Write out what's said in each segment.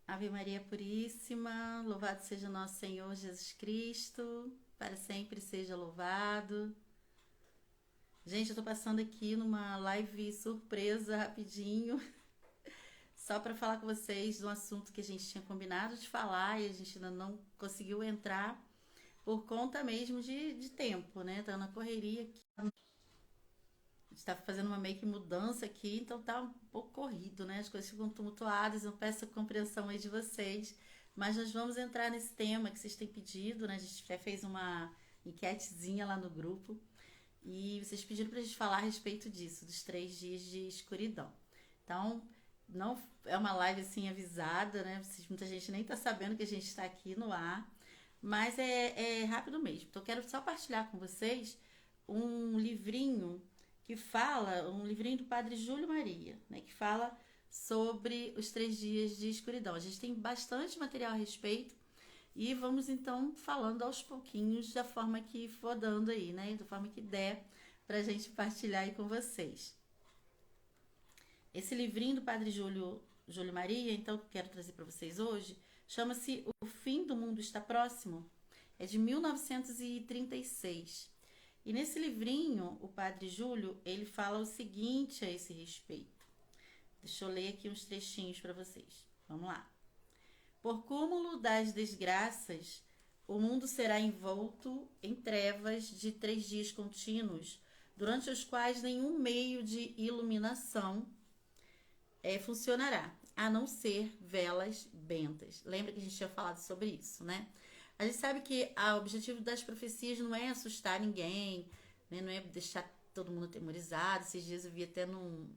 Ave Maria Puríssima, louvado seja o nosso Senhor Jesus Cristo, para sempre seja louvado. Gente, eu tô passando aqui numa live surpresa rapidinho, só para falar com vocês de um assunto que a gente tinha combinado de falar e a gente ainda não conseguiu entrar por conta mesmo de tempo, né? Tá na correria aqui. A gente tá fazendo uma meio que mudança aqui, então tá um pouco corrido, né? As coisas ficam tumultuadas, eu peço a compreensão aí de vocês. Mas nós vamos entrar nesse tema que vocês têm pedido, né? A gente até fez uma enquetezinha lá no grupo e vocês pediram pra gente falar a respeito disso, dos 3 dias de escuridão. Então, não é uma live assim avisada, né? Muita gente nem tá sabendo que a gente está aqui no ar, mas é rápido mesmo. Então, eu quero só partilhar com vocês um livrinho um livrinho do Padre Júlio Maria, né, que fala sobre os 3 dias de escuridão. A gente tem bastante material a respeito e vamos então falando aos pouquinhos da forma que for dando aí, né, da forma que der pra gente partilhar aí com vocês. Esse livrinho do Padre Júlio Maria, então, que eu quero trazer para vocês hoje, chama-se O Fim do Mundo Está Próximo. É de 1936. E nesse livrinho, o Padre Júlio, ele fala o seguinte a esse respeito. Deixa eu ler aqui uns trechinhos para vocês. Vamos lá. Por cúmulo das desgraças, o mundo será envolto em trevas de 3 dias contínuos, durante os quais nenhum meio de iluminação funcionará, a não ser velas bentas. Lembra que a gente tinha falado sobre isso, né? A gente sabe que o objetivo das profecias não é assustar ninguém, né? Não é deixar todo mundo atemorizado. Esses dias eu vi até num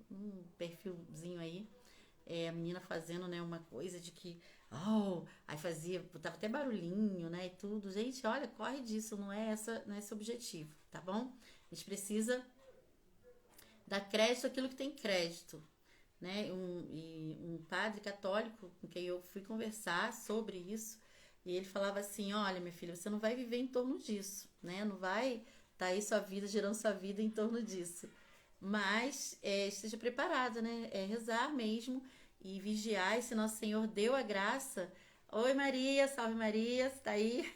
perfilzinho aí, a menina fazendo, né, uma coisa de que, aí fazia, botava até barulhinho, né, e tudo. Gente, olha, corre disso, não é esse o objetivo, tá bom? A gente precisa dar crédito àquilo que tem crédito, né? Um padre católico com quem eu fui conversar sobre isso, e ele falava assim: olha, minha filha, você não vai viver em torno disso, né? Não vai estar aí sua vida, girando sua vida em torno disso. Mas esteja preparada, né? É rezar mesmo e vigiar. E se Nosso Senhor deu a graça, oi Maria, salve Maria, está aí.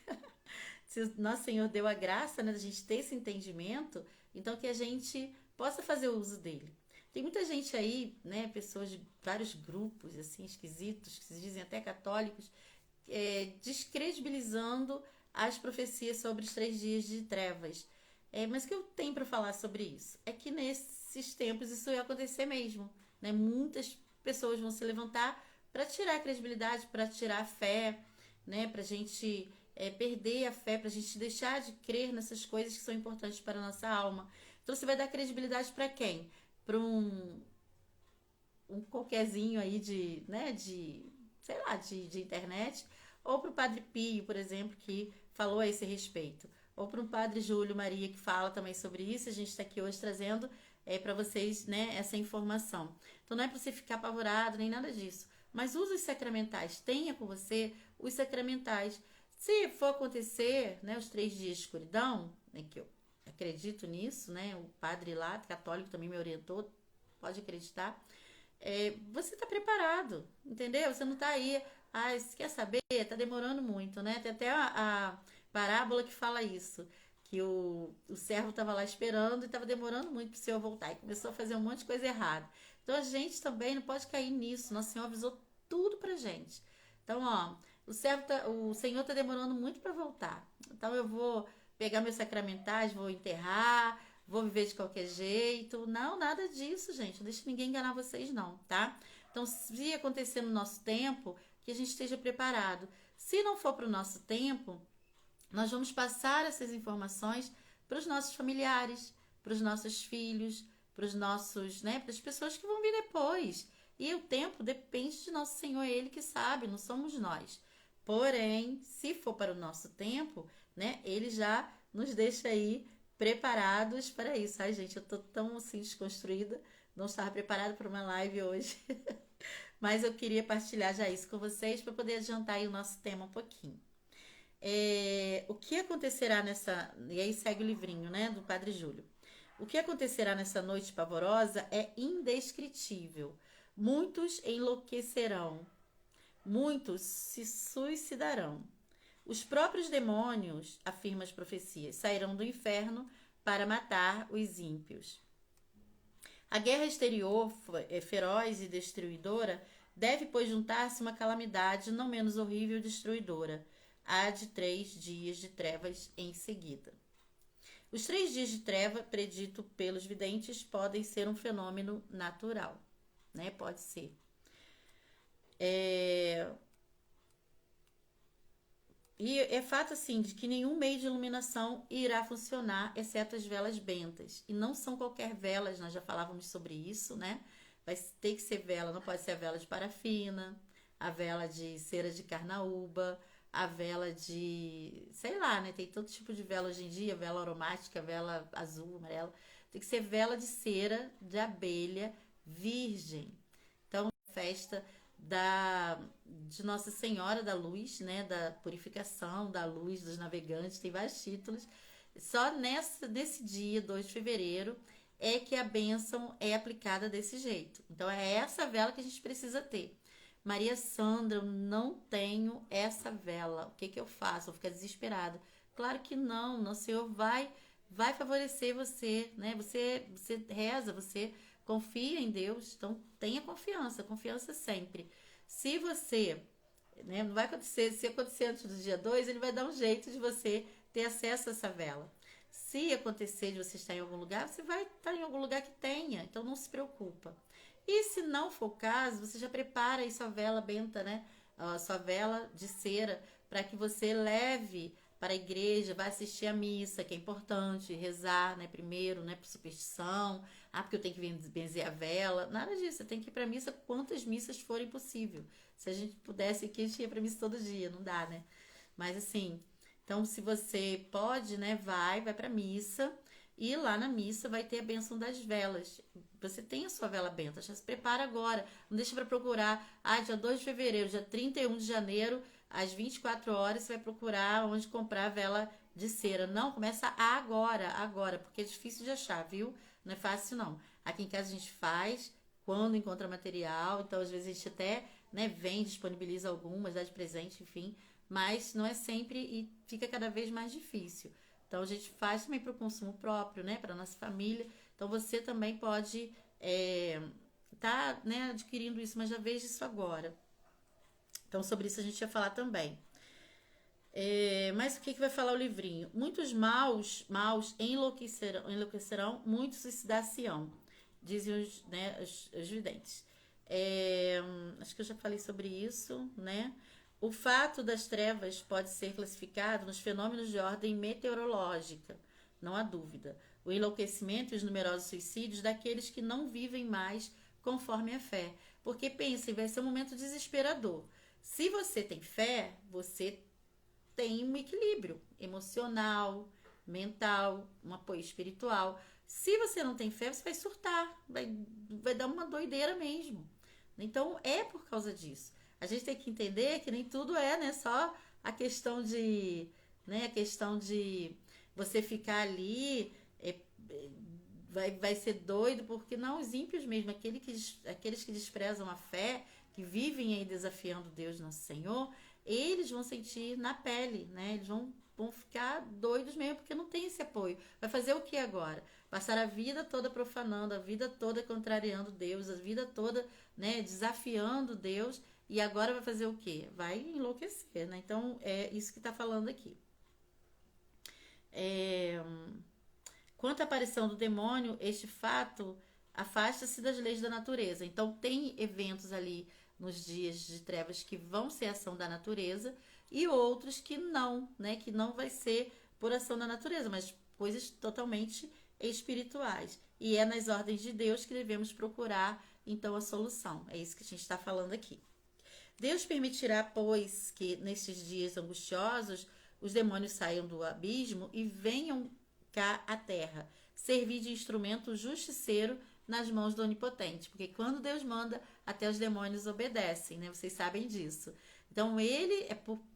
Se Nosso Senhor deu a graça, né, da gente ter esse entendimento, então que a gente possa fazer o uso dele. Tem muita gente aí, né, pessoas de vários grupos assim esquisitos, que se dizem até católicos, descredibilizando as profecias sobre os 3 dias de trevas. Mas o que eu tenho para falar sobre isso? É que nesses tempos isso ia acontecer mesmo. Né? Muitas pessoas vão se levantar para tirar a credibilidade, para tirar a fé, né? Para a gente perder a fé, para a gente deixar de crer nessas coisas que são importantes para a nossa alma. Então você vai dar credibilidade para quem? Para um qualquerzinho aí sei lá, de internet, ou para o Padre Pio, por exemplo, que falou a esse respeito, ou para o Padre Júlio Maria, que fala também sobre isso. A gente está aqui hoje trazendo para vocês, né, essa informação. Então não é para você ficar apavorado nem nada disso, mas use os sacramentais, tenha com você os sacramentais. Se for acontecer, né, os 3 dias de escuridão, né, que eu acredito nisso, né, o padre lá, católico, também me orientou, pode acreditar. Você tá preparado, entendeu? Você não tá aí, você quer saber? Tá demorando muito, né? Tem até a parábola que fala isso, que o servo tava lá esperando e tava demorando muito pro senhor voltar e começou a fazer um monte de coisa errada. Então a gente também não pode cair nisso. Nosso Senhor avisou tudo pra gente. Então, ó, o Senhor tá demorando muito para voltar. Então eu vou pegar meus sacramentais, vou enterrar, vou viver de qualquer jeito. Não, nada disso, gente. Não deixe ninguém enganar vocês, não, tá? Então, se acontecer no nosso tempo, que a gente esteja preparado. Se não for para o nosso tempo, nós vamos passar essas informações para os nossos familiares, para os nossos filhos, para os nossos, né, para as pessoas que vão vir depois. E o tempo depende de Nosso Senhor, é Ele que sabe, não somos nós. Porém, se for para o nosso tempo, né, Ele já nos deixa aí preparados para isso. Ai, gente, eu tô tão assim desconstruída, não estava preparada para uma live hoje, mas eu queria partilhar já isso com vocês para poder adiantar aí o nosso tema um pouquinho. O que acontecerá nessa. E aí segue o livrinho, né, do Padre Júlio. O que acontecerá nessa noite pavorosa é indescritível. Muitos enlouquecerão, muitos se suicidarão. Os próprios demônios, afirma as profecias, sairão do inferno para matar os ímpios. A guerra exterior, feroz e destruidora, deve, pois, juntar-se uma calamidade não menos horrível e destruidora, a de 3 dias de trevas em seguida. Os 3 dias de treva, predito pelos videntes, podem ser um fenômeno natural, né? Pode ser. E é fato, assim, de que nenhum meio de iluminação irá funcionar, exceto as velas bentas. E não são qualquer velas, nós já falávamos sobre isso, né? Vai ter que ser vela, não pode ser a vela de parafina, a vela de cera de carnaúba, a vela de, sei lá, né? Tem todo tipo de vela hoje em dia, vela aromática, vela azul, amarela. Tem que ser vela de cera de abelha virgem. Então, festa de Nossa Senhora da Luz, né? Da purificação, da luz dos navegantes, tem vários títulos. Só nesse dia, 2 de fevereiro, é que a bênção é aplicada desse jeito. Então, é essa vela que a gente precisa ter. Maria Sandra, eu não tenho essa vela. O que que eu faço? Eu vou ficar desesperada. Claro que não. O Senhor vai favorecer você, né? Você reza, você confia em Deus. Então, tenha confiança, confiança sempre. Se você, né, não vai acontecer, se acontecer antes do dia 2, ele vai dar um jeito de você ter acesso a essa vela. Se acontecer de você estar em algum lugar, você vai estar em algum lugar que tenha. Então, não se preocupa. E se não for o caso, você já prepara aí sua vela benta, né? A sua vela de cera, para que você leve para a igreja, vai assistir a missa, que é importante, rezar, né? Primeiro, né? Por superstição. Ah, porque eu tenho que benzer a vela. Nada disso, você tem que ir para a missa quantas missas forem possível. Se a gente pudesse aqui, a gente ia para a missa todo dia, não dá, né? Mas assim, então se você pode, né? Vai para a missa. E lá na missa vai ter a bênção das velas. Você tem a sua vela benta, já se prepara agora. Não deixa para procurar. Ah, dia 2 de fevereiro, dia 31 de janeiro, às 24 horas, você vai procurar onde comprar a vela de cera. Não, começa agora, porque é difícil de achar, viu? Não é fácil, não. Aqui em casa a gente faz, quando encontra material. Então, às vezes, a gente até, né, vem, disponibiliza algumas, dá de presente, enfim. Mas não é sempre e fica cada vez mais difícil. Então a gente faz também para o consumo próprio, né? Para nossa família. Então você também pode tá, né, adquirindo isso, mas já veja isso agora. Então sobre isso a gente ia falar também. Mas o que vai falar o livrinho? Muitos maus enlouquecerão, muitos suicidar-se-ão, dizem os videntes. Acho que eu já falei sobre isso, né? O fato das trevas pode ser classificado nos fenômenos de ordem meteorológica, não há dúvida. O enlouquecimento e os numerosos suicídios daqueles que não vivem mais conforme a fé. Porque pensem, vai ser um momento desesperador. Se você tem fé, você tem um equilíbrio emocional, mental, um apoio espiritual. Se você não tem fé, você vai surtar, vai dar uma doideira mesmo. Então é por causa disso. A gente tem que entender que nem tudo é, né? Só a questão de, né? A questão de você ficar ali vai ser doido, porque não, os ímpios mesmo, aqueles que desprezam a fé, que vivem aí desafiando Deus nosso Senhor, eles vão sentir na pele, né? Eles vão ficar doidos mesmo, porque não tem esse apoio. Vai fazer o que agora? Passar a vida toda profanando, a vida toda contrariando Deus, a vida toda, né, desafiando Deus, e agora vai fazer o quê? Vai enlouquecer, né? Então, é isso que está falando aqui. Quanto à aparição do demônio, este fato afasta-se das leis da natureza. Então, tem eventos ali nos dias de trevas que vão ser ação da natureza e outros que não, né? Que não vai ser por ação da natureza, mas coisas totalmente espirituais. E é nas ordens de Deus que devemos procurar, então, a solução. É isso que a gente está falando aqui. Deus permitirá, pois, que nesses dias angustiosos os demônios saiam do abismo e venham cá à terra, servir de instrumento justiceiro nas mãos do Onipotente, porque quando Deus manda, até os demônios obedecem, né? Vocês sabem disso. Então ele é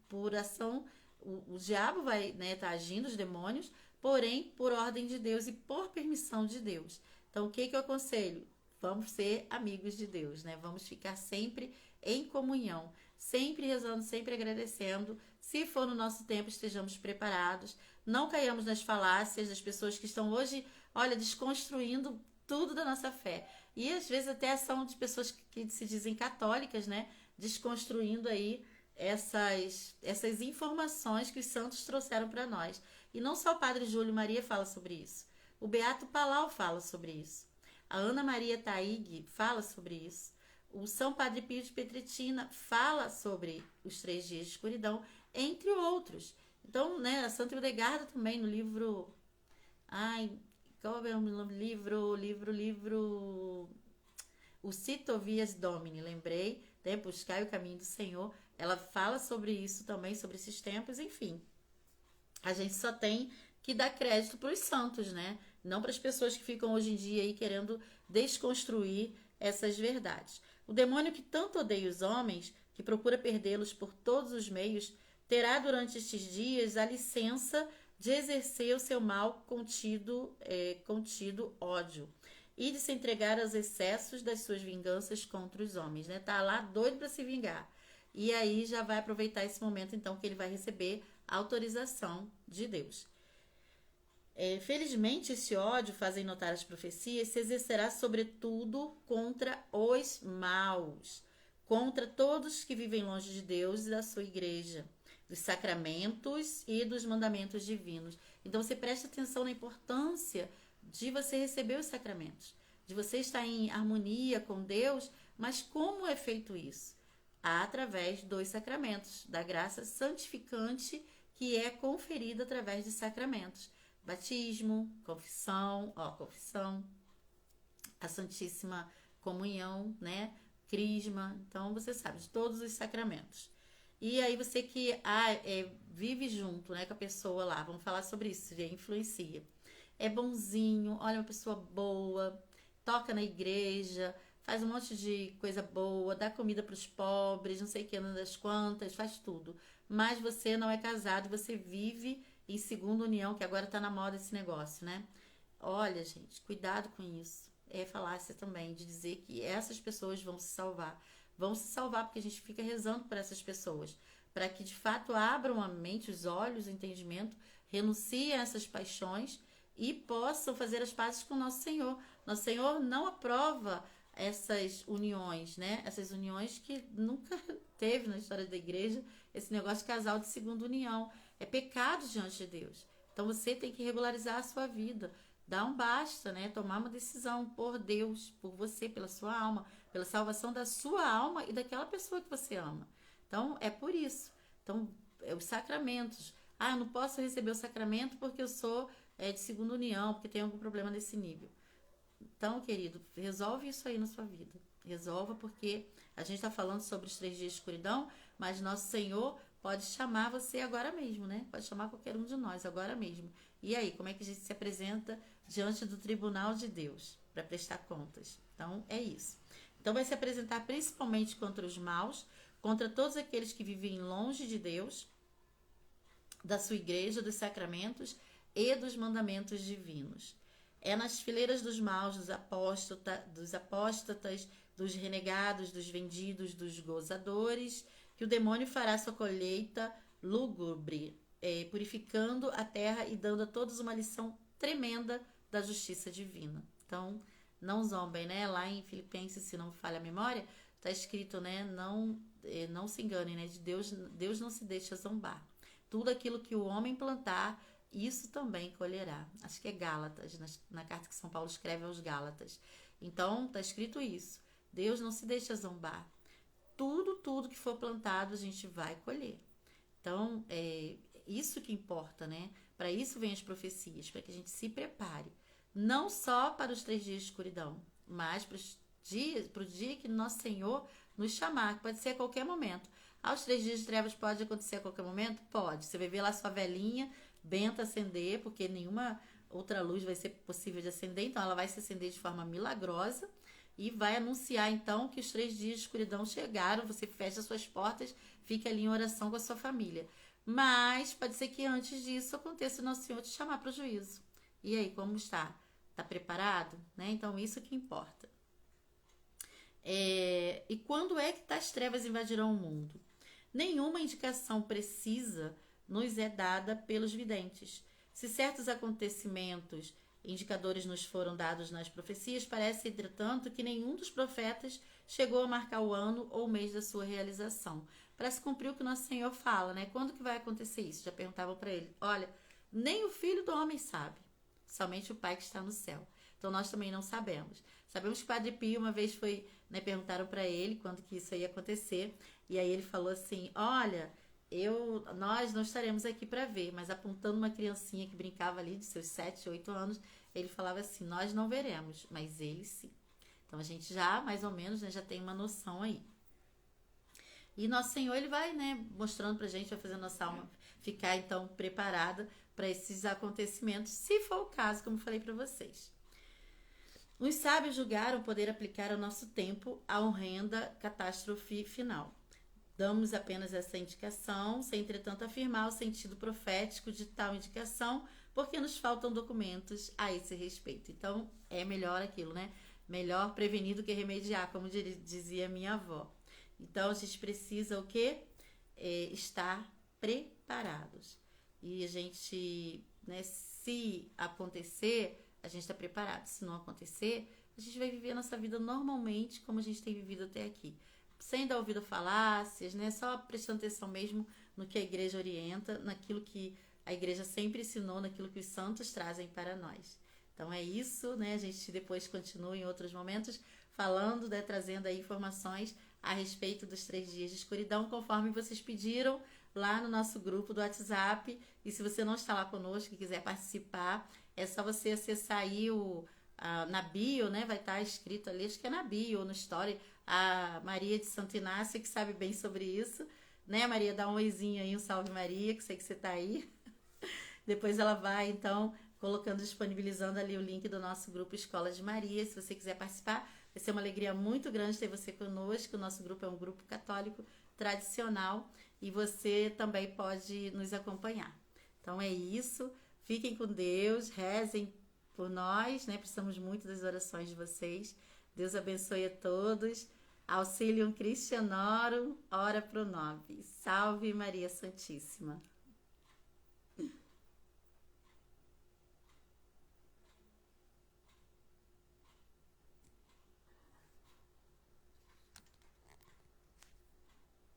por ação, o diabo vai, né, tá agindo, os demônios, porém por ordem de Deus e por permissão de Deus. Então o que eu aconselho? vamos ser amigos de Deus, né? Vamos ficar sempre em comunhão, sempre rezando, sempre agradecendo. Se for no nosso tempo, estejamos preparados. Não caiamos nas falácias das pessoas que estão hoje, olha, desconstruindo tudo da nossa fé. E às vezes até são de pessoas que se dizem católicas, né? Desconstruindo aí essas informações que os santos trouxeram para nós. E não só o Padre Júlio Maria fala sobre isso. O Beato Palau fala sobre isso. A Ana Maria Taig fala sobre isso. O São Padre Pio de Pietrelcina fala sobre os 3 dias de escuridão, entre outros. Então, né, a Santa Hildegarda também no livro... Ai, qual é o nome do livro... O Cito Vias Domini, lembrei, né, Buscai o Caminho do Senhor. Ela fala sobre isso também, sobre esses tempos, enfim. A gente só tem que dar crédito para os santos, né? Não para as pessoas que ficam hoje em dia aí querendo desconstruir essas verdades. O demônio que tanto odeia os homens, que procura perdê-los por todos os meios, terá durante estes dias a licença de exercer o seu mal contido ódio e de se entregar aos excessos das suas vinganças contra os homens, né? Tá lá doido para se vingar. E aí já vai aproveitar esse momento, então, que ele vai receber a autorização de Deus. Felizmente, esse ódio, fazem notar as profecias, se exercerá sobretudo contra os maus, contra todos que vivem longe de Deus e da sua igreja, dos sacramentos e dos mandamentos divinos. Então, você presta atenção na importância de você receber os sacramentos, de você estar em harmonia com Deus, mas como é feito isso? Através dos sacramentos, da graça santificante que é conferida através de sacramentos. Batismo, confissão, a Santíssima Comunhão, né? Crisma, então você sabe, de todos os sacramentos. E aí você que vive junto, né, com a pessoa lá, vamos falar sobre isso, já influencia. É bonzinho, olha, uma pessoa boa, toca na igreja, faz um monte de coisa boa, dá comida para os pobres, não sei o que, não das quantas, faz tudo. Mas você não é casado, você vive em segunda união, que agora tá na moda esse negócio, né? Olha, gente, cuidado com isso. É falácia também de dizer que essas pessoas vão se salvar. Vão se salvar porque a gente fica rezando por essas pessoas, para que de fato abram a mente, os olhos, o entendimento, renunciem a essas paixões e possam fazer as pazes com o nosso Senhor. Nosso Senhor não aprova essas uniões, né? Essas uniões que nunca teve na história da igreja, esse negócio de casal de segunda união. É pecado diante de Deus. Então você tem que regularizar a sua vida, dar um basta, né? Tomar uma decisão por Deus, por você, pela sua alma, pela salvação da sua alma e daquela pessoa que você ama. Então é por isso. Então, os sacramentos. Ah, eu não posso receber o sacramento porque eu sou de segunda união, porque tem algum problema nesse nível. Então, querido, resolve isso aí na sua vida. Resolva, porque a gente está falando sobre os 3 dias de escuridão, mas nosso Senhor pode chamar você agora mesmo, né? Pode chamar qualquer um de nós agora mesmo. E aí, como é que a gente se apresenta diante do tribunal de Deus para prestar contas? Então, é isso. Então, vai se apresentar principalmente contra os maus, contra todos aqueles que vivem longe de Deus, da sua igreja, dos sacramentos e dos mandamentos divinos. É nas fileiras dos maus, dos apóstatas, dos renegados, dos vendidos, dos gozadores, que o demônio fará sua colheita lúgubre, purificando a terra e dando a todos uma lição tremenda da justiça divina. Então, não zombem, né? Lá em Filipenses, se não me falha a memória, está escrito, né? Não se enganem, né? De Deus não se deixa zombar. Tudo aquilo que o homem plantar, isso também colherá. Acho que é Gálatas, na carta que São Paulo escreve aos Gálatas. Então, está escrito isso. Deus não se deixa zombar. Tudo que for plantado, a gente vai colher. Então, é isso que importa, né? Para isso vem as profecias, para que a gente se prepare. Não só para os 3 dias de escuridão, mas para o dia que nosso Senhor nos chamar, que pode ser a qualquer momento. Aos 3 dias de trevas pode acontecer a qualquer momento? Pode. Você vai ver lá sua velhinha benta acender, porque nenhuma outra luz vai ser possível de acender, então ela vai se acender de forma milagrosa e vai anunciar então que os 3 dias de escuridão chegaram, você fecha suas portas, fica ali em oração com a sua família. Mas pode ser que antes disso aconteça o nosso Senhor te chamar para o juízo. E aí, como está? Está preparado? Né? Então, isso que importa. E quando é que tais trevas invadirão o mundo? Nenhuma indicação precisa nos é dada pelos videntes. Se certos acontecimentos, indicadores nos foram dados nas profecias, parece, entretanto, que nenhum dos profetas chegou a marcar o ano ou o mês da sua realização. Parece cumprir o que nosso Senhor fala, né? Quando que vai acontecer isso? Já perguntavam para ele. Olha, nem o Filho do Homem sabe, somente o Pai que está no céu. Então nós também não sabemos. Sabemos que o Padre Pio uma vez foi, né, perguntaram para ele quando que isso ia acontecer, e aí ele falou assim: olha, nós não estaremos aqui para ver, mas apontando uma criancinha que brincava ali de seus 7, 8 anos, ele falava assim: nós não veremos, mas ele sim. Então a gente já, mais ou menos, né, já tem uma noção aí. E nosso Senhor, ele vai, né, mostrando pra gente, vai fazendo nossa alma ficar então preparada para esses acontecimentos, se for o caso, como falei para vocês. Os sábios julgaram poder aplicar ao nosso tempo a horrenda catástrofe final. Damos apenas essa indicação, sem entretanto afirmar o sentido profético de tal indicação, porque nos faltam documentos a esse respeito. Então, é melhor aquilo, né? Melhor prevenir do que remediar, como dizia minha avó. Então, a gente precisa o quê? Estar preparados. E a gente, né, se acontecer, a gente está preparado. Se não acontecer, a gente vai viver a nossa vida normalmente, como a gente tem vivido até aqui. Sem dar ouvido a falácias, né? Só prestando atenção mesmo no que a igreja orienta, naquilo que a igreja sempre ensinou, naquilo que os santos trazem para nós. Então é isso, né? A gente depois continua em outros momentos falando, né? Trazendo aí informações a respeito dos 3 dias de escuridão, conforme vocês pediram lá no nosso grupo do WhatsApp. E se você não está lá conosco e quiser participar, é só você acessar aí na bio, né? Vai estar escrito ali, acho que é na bio ou no story, a Maria de Santo Inácio, que sabe bem sobre isso, né, Maria? Dá um oizinho aí, um salve Maria, que sei que você tá aí. Depois ela vai, então, colocando, disponibilizando ali o link do nosso grupo Escola de Maria. Se você quiser participar, vai ser uma alegria muito grande ter você conosco. O nosso grupo é um grupo católico tradicional e você também pode nos acompanhar. Então é isso. Fiquem com Deus, rezem por nós, né? Precisamos muito das orações de vocês. Deus abençoe a todos. Auxilium Christianorum, ora pro nobis. Salve Maria Santíssima.